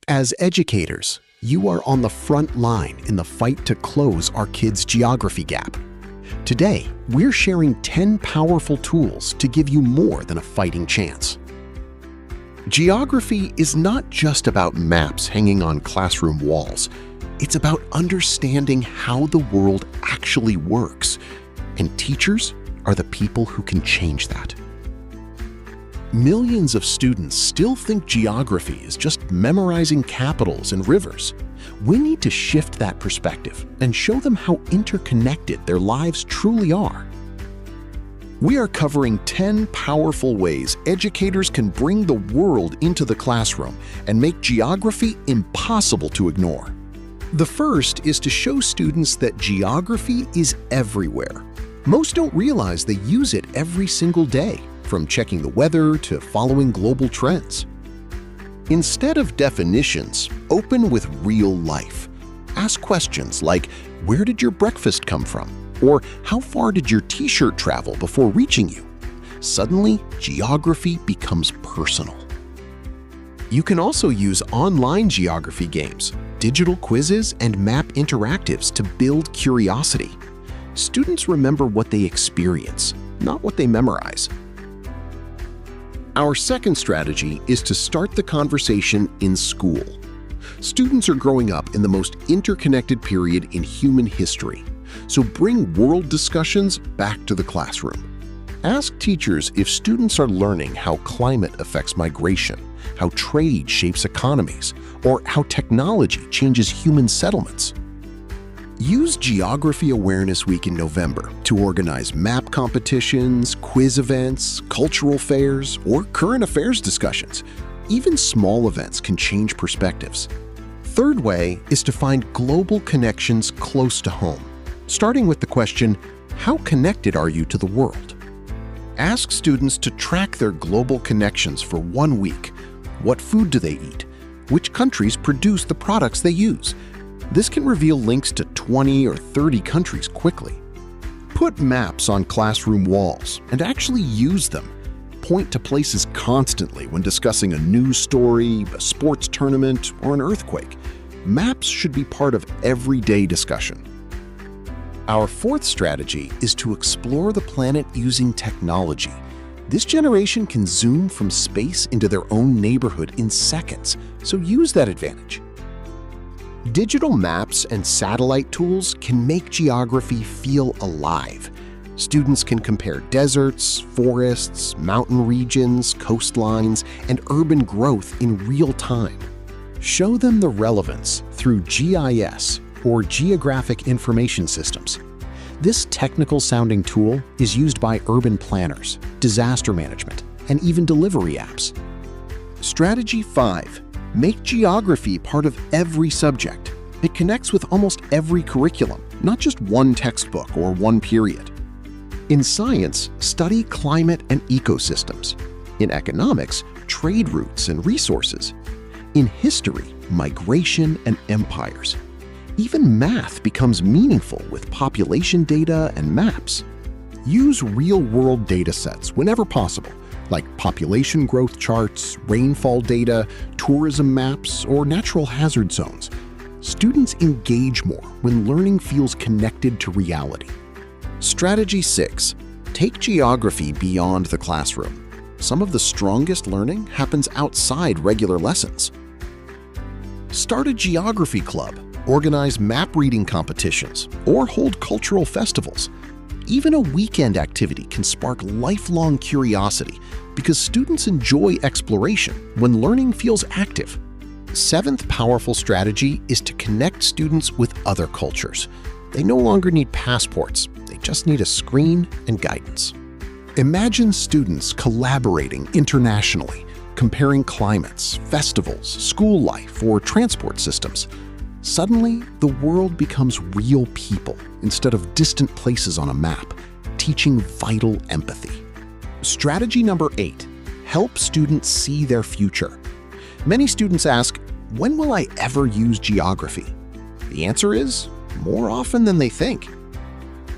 As educators, you are on the front line in the fight to close our kids' geography gap. Today, we're sharing 10 powerful tools to give you more than a fighting chance. Geography is not just about maps hanging on classroom walls. It's about understanding how the world actually works, and teachers are the people who can change that. Millions of students still think geography is just memorizing capitals and rivers. We need to shift that perspective and show them how interconnected their lives truly are. We are covering 10 powerful ways educators can bring the world into the classroom and make geography impossible to ignore. The first is to show students that geography is everywhere. Most don't realize they use it every single day, from checking the weather to following global trends. Instead of definitions, open with real life. Ask questions like, where did your breakfast come from? Or how far did your t-shirt travel before reaching you? Suddenly, geography becomes personal. You can also use online geography games, digital quizzes, and map interactives to build curiosity. Students remember what they experience, not what they memorize. Our second strategy is to start the conversation in school. Students are growing up in the most interconnected period in human history, so bring world discussions back to the classroom. Ask teachers if students are learning how climate affects migration, how trade shapes economies, or how technology changes human settlements. Use Geography Awareness Week in November to organize map competitions, quiz events, cultural fairs, or current affairs discussions. Even small events can change perspectives. Third way is to find global connections close to home, starting with the question, how connected are you to the world? Ask students to track their global connections for 1 week. What food do they eat? Which countries produce the products they use? This can reveal links to 20 or 30 countries quickly. Put maps on classroom walls and actually use them. Point to places constantly when discussing a news story, a sports tournament, or an earthquake. Maps should be part of everyday discussion. Our fourth strategy is to explore the planet using technology. This generation can zoom from space into their own neighborhood in seconds, so use that advantage. Digital maps and satellite tools can make geography feel alive. Students can compare deserts, forests, mountain regions, coastlines, and urban growth in real time. Show them the relevance through GIS, or Geographic Information Systems. This technical-sounding tool is used by urban planners, disaster management, and even delivery apps. Strategy 5. Make geography part of every subject. It connects with almost every curriculum, not just one textbook or one period. In science, study climate and ecosystems. In economics, trade routes and resources. In history, migration and empires. Even math becomes meaningful with population data and maps. Use real-world data sets whenever possible, like population growth charts, rainfall data, tourism maps, or natural hazard zones. Students engage more when learning feels connected to reality. Strategy 6. Take geography beyond the classroom. Some of the strongest learning happens outside regular lessons. Start a geography club, organize map reading competitions, or hold cultural festivals. Even a weekend activity can spark lifelong curiosity because students enjoy exploration when learning feels active. Seventh powerful strategy is to connect students with other cultures. They no longer need passports, they just need a screen and guidance. Imagine students collaborating internationally, comparing climates, festivals, school life, or transport systems. Suddenly, the world becomes real people instead of distant places on a map, teaching vital empathy. Strategy number 8. Help students see their future. Many students ask, when will I ever use geography? The answer is, more often than they think.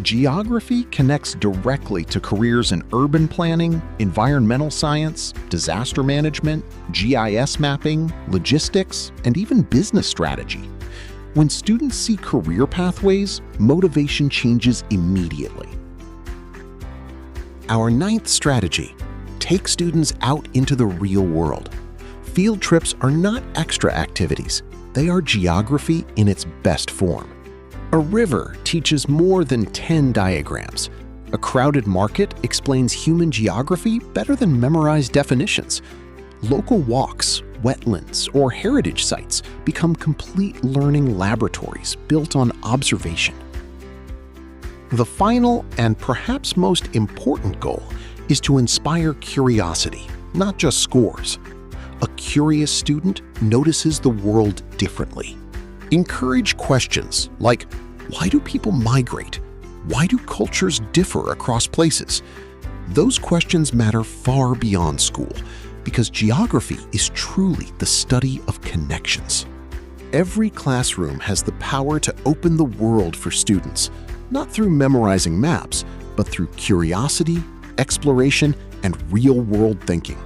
Geography connects directly to careers in urban planning, environmental science, disaster management, GIS mapping, logistics, and even business strategy. When students see career pathways, motivation changes immediately. Our ninth strategy: take students out into the real world. Field trips are not extra activities. They are geography in its best form. A river teaches more than 10 diagrams. A crowded market explains human geography better than memorized definitions. Local walks, wetlands, or heritage sites become complete learning laboratories built on observation. The final and perhaps most important goal is to inspire curiosity, not just scores. A curious student notices the world differently. Encourage questions like, why do people migrate? Why do cultures differ across places? Those questions matter far beyond school because geography is truly the study of connections. Every classroom has the power to open the world for students, not through memorizing maps, but through curiosity, exploration, and real-world thinking.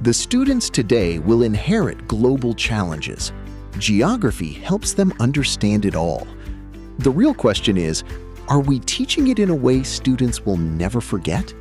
The students today will inherit global challenges. Geography helps them understand it all. The real question is, are we teaching it in a way students will never forget?